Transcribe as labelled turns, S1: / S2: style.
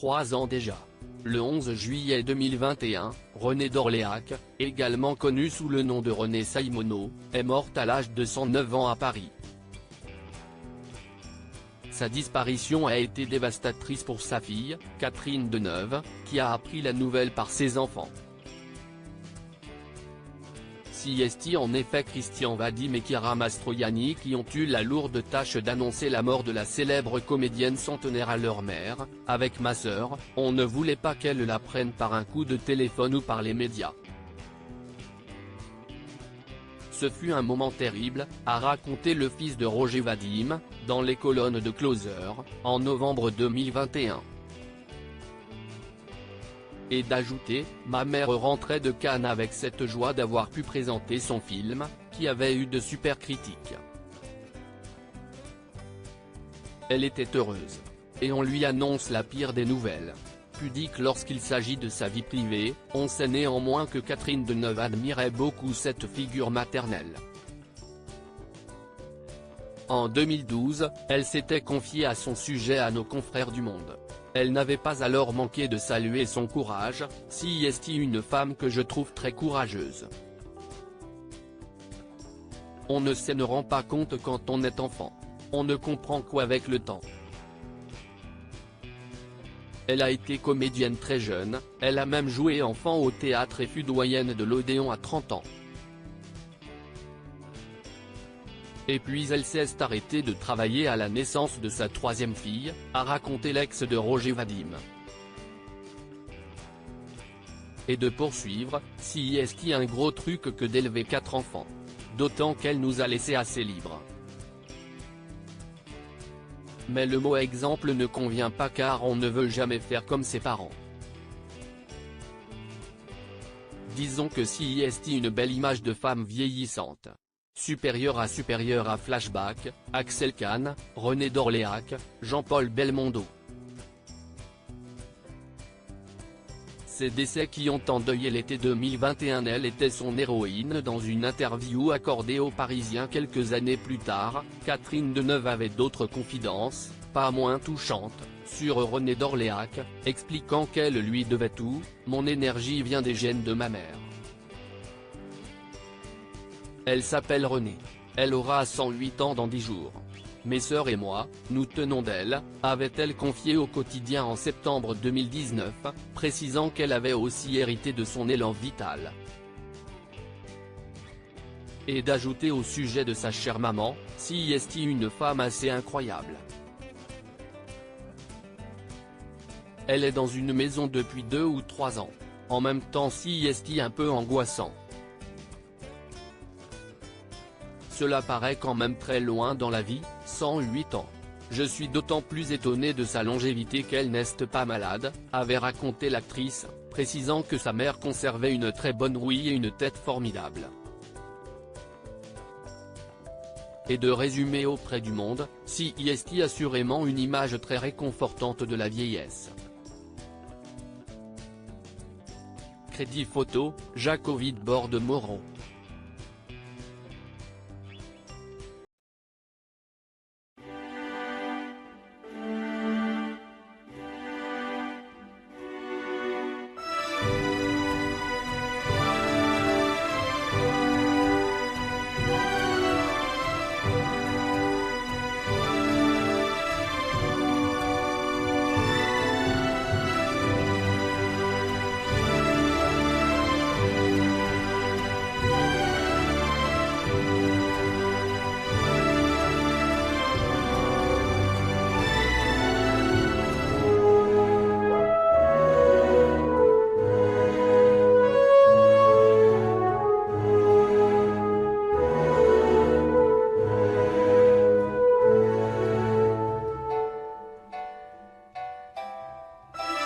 S1: 3 ans déjà. Le 11 juillet 2021, Renée d'Orléac, également connue sous le nom de Renée Saimono, est morte à l'âge de 109 ans à Paris. Sa disparition a été dévastatrice pour sa fille, Catherine Deneuve, qui a appris la nouvelle par ses enfants. C'est en effet Christian Vadim et Chiara Mastroianni qui ont eu la lourde tâche d'annoncer la mort de la célèbre comédienne centenaire à leur mère. Avec ma sœur, on ne voulait pas qu'elle la prenne par un coup de téléphone ou par les médias. Ce fut un moment terrible, a raconté le fils de Roger Vadim, dans les colonnes de Closer, en novembre 2021. Et d'ajouter, ma mère rentrait de Cannes avec cette joie d'avoir pu présenter son film, qui avait eu de super critiques. Elle était heureuse. Et on lui annonce la pire des nouvelles. Pudique lorsqu'il s'agit de sa vie privée, on sait néanmoins que Catherine Deneuve admirait beaucoup cette figure maternelle. En 2012, elle s'était confiée à son sujet à nos confrères du Monde. Elle n'avait pas alors manqué de saluer son courage, c'est une femme que je trouve très courageuse. On ne se rend pas compte quand on est enfant. On ne comprend qu'avec le temps. Elle a été comédienne très jeune, elle a même joué enfant au théâtre et fut doyenne de l'Odéon à 30 ans. Et puis elle s'est arrêtée de travailler à la naissance de sa 3e fille, a raconté l'ex de Roger Vadim. Et de poursuivre, c'est un gros truc que d'élever 4 enfants. D'autant qu'elle nous a laissé assez libres. Mais le mot exemple ne convient pas car on ne veut jamais faire comme ses parents. Disons que c'est une belle image de femme vieillissante. Supérieure à Flashback, Axel Kahn, Renée d'Orléac, Jean-Paul Belmondo. Ces décès qui ont endeuillé l'été 2021. Elle était son héroïne. Dans une interview accordée aux Parisiens quelques années plus tard, Catherine Deneuve avait d'autres confidences, pas moins touchantes, sur Renée d'Orléac, expliquant qu'elle lui devait tout. Mon énergie vient des gènes de ma mère. Elle s'appelle Renée. Elle aura 108 ans dans 10 jours. Mes sœurs et moi, nous tenons d'elle, avait-elle confié au Quotidien en septembre 2019, précisant qu'elle avait aussi hérité de son élan vital. Et d'ajouter au sujet de sa chère maman, c'est une femme assez incroyable. Elle est dans une maison depuis 2 ou 3 ans. En même temps c'est un peu angoissant. Cela paraît quand même très loin dans la vie, 108 ans. Je suis d'autant plus étonné de sa longévité qu'elle n'est pas malade, avait raconté l'actrice, précisant que sa mère conservait une très bonne ouïe et une tête formidable. Et de résumer auprès du Monde, c'est assurément une image très réconfortante de la vieillesse. Crédit photo, Jacques Ovid Borde Moron.